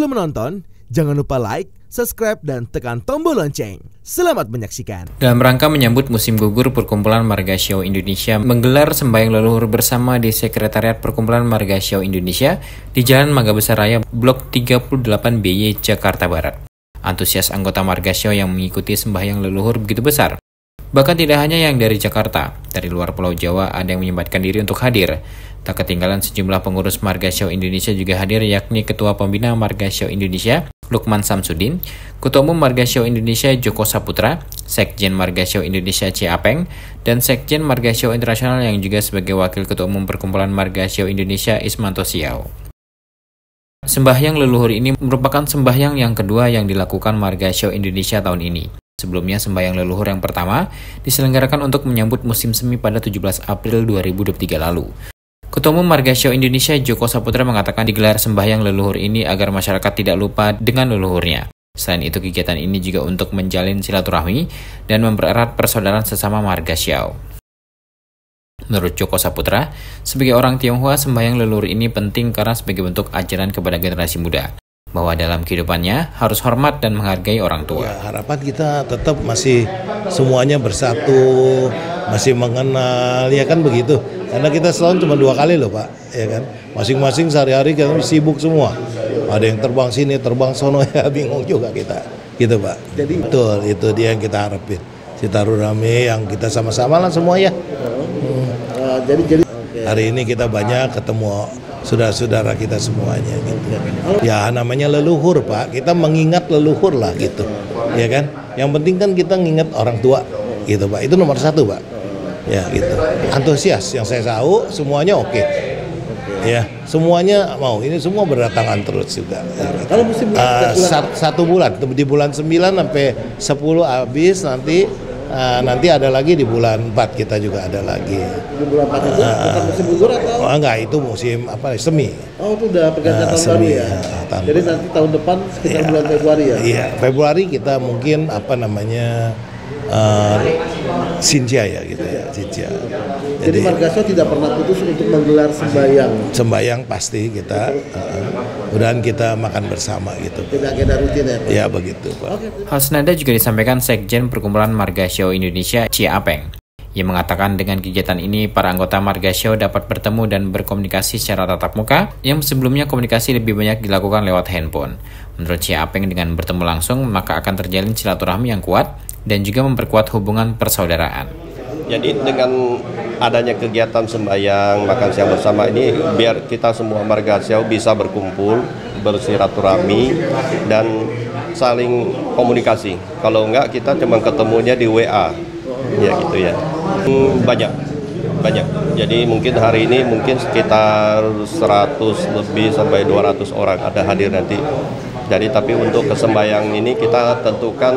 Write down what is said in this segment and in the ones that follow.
Sebelum menonton, jangan lupa like, subscribe, dan tekan tombol lonceng. Selamat menyaksikan. Dalam rangka menyambut musim gugur, Perkumpulan Margasio Indonesia menggelar sembahyang leluhur bersama di Sekretariat Perkumpulan Margasio Indonesia di Jalan Mangga Besar Raya, Blok 38 BY, Jakarta Barat. Antusias anggota Margasio yang mengikuti sembahyang leluhur begitu besar. Bahkan tidak hanya yang dari Jakarta, dari luar Pulau Jawa ada yang menyempatkan diri untuk hadir. Tak ketinggalan sejumlah pengurus Margasio Indonesia juga hadir, yakni Ketua Pembina Margasio Indonesia, Lukman Samsudin, Ketua Umum Margasio Indonesia, Joko Saputra, Sekjen Margasio Indonesia, C. Apeng, dan Sekjen Margasio Internasional yang juga sebagai Wakil Ketua Umum Perkumpulan Margasio Indonesia, Ismanto Siau. Sembahyang leluhur ini merupakan sembahyang yang kedua yang dilakukan Margasio Indonesia tahun ini. Sebelumnya, sembahyang leluhur yang pertama diselenggarakan untuk menyambut musim semi pada 17 April 2023 lalu. Ketua Umum Margasio Indonesia, Joko Saputra, mengatakan digelar sembahyang leluhur ini agar masyarakat tidak lupa dengan leluhurnya. Selain itu, kegiatan ini juga untuk menjalin silaturahmi dan mempererat persaudaraan sesama Margasio. Menurut Joko Saputra, sebagai orang Tionghoa, sembahyang leluhur ini penting karena sebagai bentuk ajaran kepada generasi muda, bahwa dalam kehidupannya harus hormat dan menghargai orang tua. Ya, harapan kita tetap masih semuanya bersatu, masih mengenal, ya kan begitu. Karena kita setahun cuma 2 kali loh Pak, ya kan. Masing-masing sehari-hari kita sibuk semua. Ada yang terbang sini, terbang sono, ya bingung juga kita, gitu Pak. Jadi betul, itu dia yang kita harapin. Silaturahmi yang kita sama-sama lah semua ya. Jadi hari ini kita banyak ketemu saudara-saudara kita semuanya gitu. Ya namanya leluhur Pak, kita mengingat leluhur lah gitu, ya kan. Yang penting kan kita ngingat orang tua gitu Pak, itu nomor 1 Pak. Ya gitu. Antusias yang saya tahu semuanya oke. Ya semuanya mau, ini semua berdatangan terus juga. Ya, gitu. Kalau musim 1 bulan, di bulan 9 sampai 10 habis nanti ada lagi di bulan 4 kita juga ada lagi. Di bulan 4 itu bukan musim gugur atau? Oh enggak, itu musim semi. Oh itu udah pergantian tahun baru ya? Jadi nanti tahun depan sekitar bulan Februari ya? Iya, Februari kita mungkin Sinja ya gitu ya, Sinja. Jadi Margasio tidak pernah putus untuk menggelar sembahyang. Sembahyang pasti kita, mudah-mudahan kita makan bersama gitu. Tidak agenda rutin ya Pak? Ya begitu Pak. Hal senada juga disampaikan Sekjen Perkumpulan Margasio Indonesia, C. Apeng, yang mengatakan dengan kegiatan ini para anggota Margasio dapat bertemu dan berkomunikasi secara tatap muka yang sebelumnya komunikasi lebih banyak dilakukan lewat handphone. Menurut C. Apeng, dengan bertemu langsung maka akan terjalin silaturahmi yang kuat dan juga memperkuat hubungan persaudaraan. Jadi dengan adanya kegiatan sembahyang, makan siang bersama ini biar kita semua Margasio bisa berkumpul, bersilaturahmi dan saling komunikasi. Kalau enggak kita cuma ketemunya di WA. Ya gitu ya. Banyak. Jadi mungkin hari ini mungkin sekitar 100 lebih sampai 200 orang ada hadir nanti. Jadi tapi untuk kesembahyang ini kita tentukan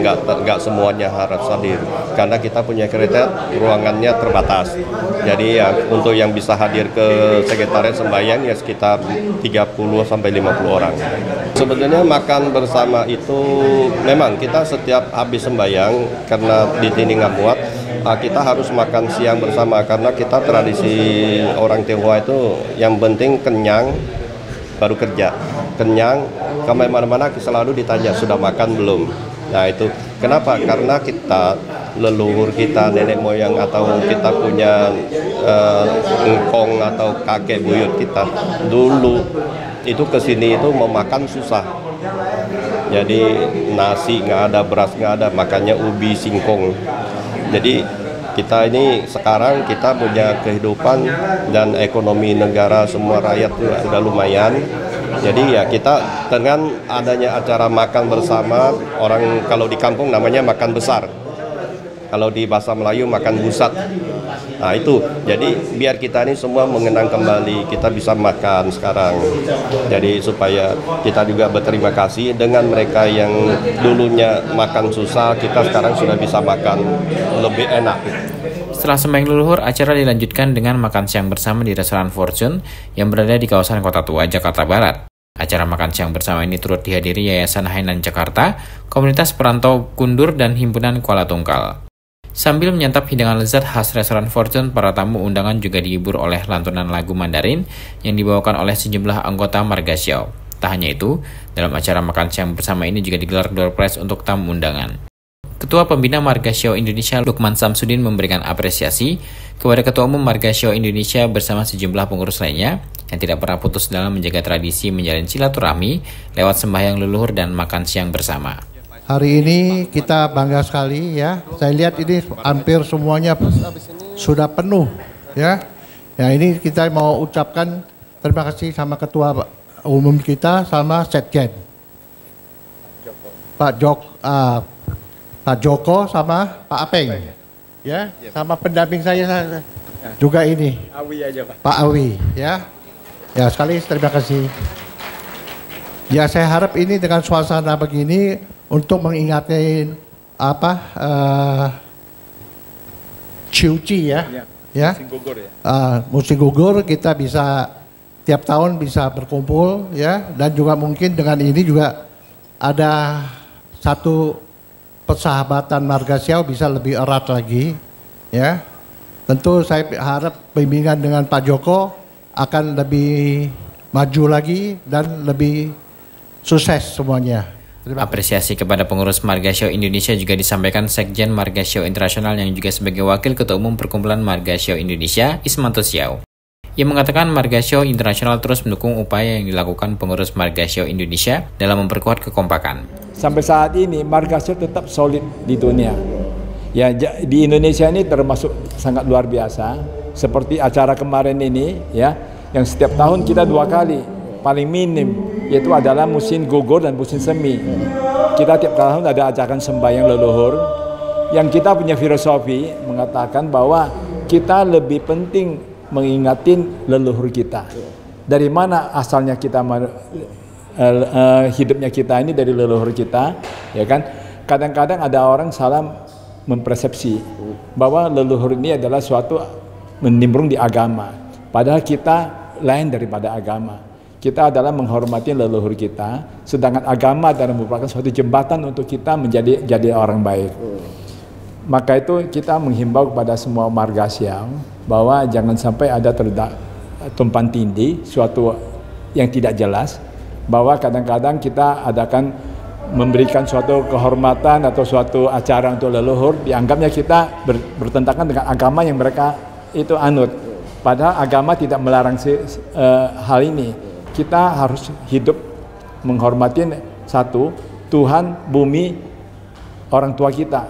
nggak semuanya harus hadir karena kita punya kriteria ruangannya terbatas. Jadi ya untuk yang bisa hadir ke sekretariat sembahyang ya sekitar 30 sampai 50 orang. Sebenarnya makan bersama itu memang kita setiap habis sembahyang karena di sini nggak muat, kita harus makan siang bersama karena kita tradisi orang Tionghoa itu yang penting kenyang baru kerja. Kenyang, kemana-mana selalu ditanya sudah makan belum. Nah itu kenapa? Karena kita leluhur kita, nenek moyang atau kita punya engkong atau kakek buyut kita dulu itu kesini itu mau makan susah. Jadi nasi nggak ada, beras nggak ada, makannya ubi singkong. Jadi kita ini sekarang kita punya kehidupan dan ekonomi negara semua rakyat sudah lumayan. Jadi ya kita dengan adanya acara makan bersama, orang kalau di kampung namanya makan besar. Kalau di bahasa Melayu makan busat. Nah itu, jadi biar kita ini semua mengenang kembali, kita bisa makan sekarang. Jadi supaya kita juga berterima kasih dengan mereka yang dulunya makan susah, kita sekarang sudah bisa makan lebih enak. Setelah sembahyang leluhur, acara dilanjutkan dengan makan siang bersama di restoran Fortune yang berada di kawasan Kota Tua, Jakarta Barat. Acara makan siang bersama ini turut dihadiri Yayasan Hainan Jakarta, Komunitas Perantau Kundur, dan Himpunan Kuala Tungkal. Sambil menyantap hidangan lezat khas restoran Fortune, para tamu undangan juga dihibur oleh lantunan lagu Mandarin yang dibawakan oleh sejumlah anggota Margasio. Tak hanya itu, dalam acara makan siang bersama ini juga digelar door prize untuk tamu undangan. Ketua Pembina Marga Xiao Indonesia Lukman Samsudin memberikan apresiasi kepada Ketua Umum Marga Xiao Indonesia bersama sejumlah pengurus lainnya yang tidak pernah putus dalam menjaga tradisi menjalin silaturahmi lewat sembahyang leluhur dan makan siang bersama. Hari ini kita bangga sekali ya. Saya lihat ini hampir semuanya sudah penuh ya. Ya ini kita mau ucapkan terima kasih sama Ketua Umum kita sama Sekjen. Pak Joko sama Pak Apeng. Ya, sama pendamping saya juga ini. Pak Awi ya. Ya sekali terima kasih. Ya saya harap ini dengan suasana begini untuk mengingatkan Ciuci ya. Musim gugur kita bisa tiap tahun bisa berkumpul ya, dan juga mungkin dengan ini juga ada satu persahabatan Marga Xiao bisa lebih erat lagi ya. Tentu saya harap bimbingan dengan Pak Joko akan lebih maju lagi dan lebih sukses semuanya. Apresiasi kepada pengurus Marga Xiao Indonesia juga disampaikan Sekjen Marga Xiao Internasional yang juga sebagai Wakil Ketua Umum Perkumpulan Marga Xiao Indonesia, Ismanto Xiao. Ia mengatakan Marga Xiao Internasional terus mendukung upaya yang dilakukan pengurus Marga Xiao Indonesia dalam memperkuat kekompakan. Sampai saat ini Marga Xiao tetap solid di dunia. Ya, di Indonesia ini termasuk sangat luar biasa. Seperti acara kemarin ini ya, yang setiap tahun kita 2 kali paling minim, yaitu adalah musim gugur dan musim semi. Kita tiap tahun ada ajakan sembahyang leluhur, yang kita punya filosofi mengatakan bahwa kita lebih penting mengingatin leluhur kita. Dari mana asalnya kita hidupnya kita ini dari leluhur kita, ya kan? Kadang-kadang ada orang salah mempersepsi bahwa leluhur ini adalah suatu menimbrung di agama. Padahal kita lain daripada agama. Kita adalah menghormati leluhur kita, sedangkan agama adalah merupakan suatu jembatan untuk kita menjadi orang baik. Maka itu kita menghimbau kepada semua Marga Xiao bahwa jangan sampai ada tumpang tindih, suatu yang tidak jelas, bahwa kadang-kadang kita adakan memberikan suatu kehormatan atau suatu acara untuk leluhur, dianggapnya kita bertentangan dengan agama yang mereka itu anut. Padahal agama tidak melarang hal ini. Kita harus hidup menghormati satu, Tuhan, bumi, orang tua kita,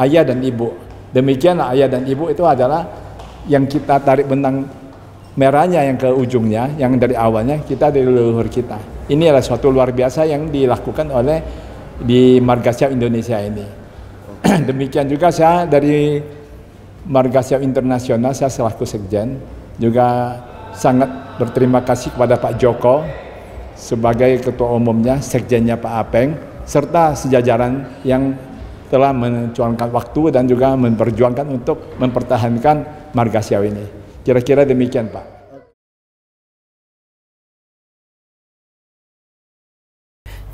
ayah dan ibu. Demikianlah ayah dan ibu itu adalah yang kita tarik benang merahnya yang ke ujungnya, yang dari awalnya kita dari leluhur kita. Ini adalah suatu luar biasa yang dilakukan oleh di Marga Xiao Indonesia ini. Demikian juga saya dari Marga Xiao Internasional, saya selaku Sekjen juga sangat berterima kasih kepada Pak Joko sebagai Ketua Umumnya, Sekjennya Pak Apeng, serta sejajaran yang telah mencurahkan waktu dan juga memperjuangkan untuk mempertahankan Marga Xiao ini. Kira-kira demikian, Pak.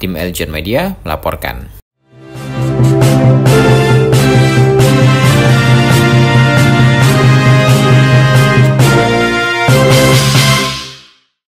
Tim Eljon Media melaporkan.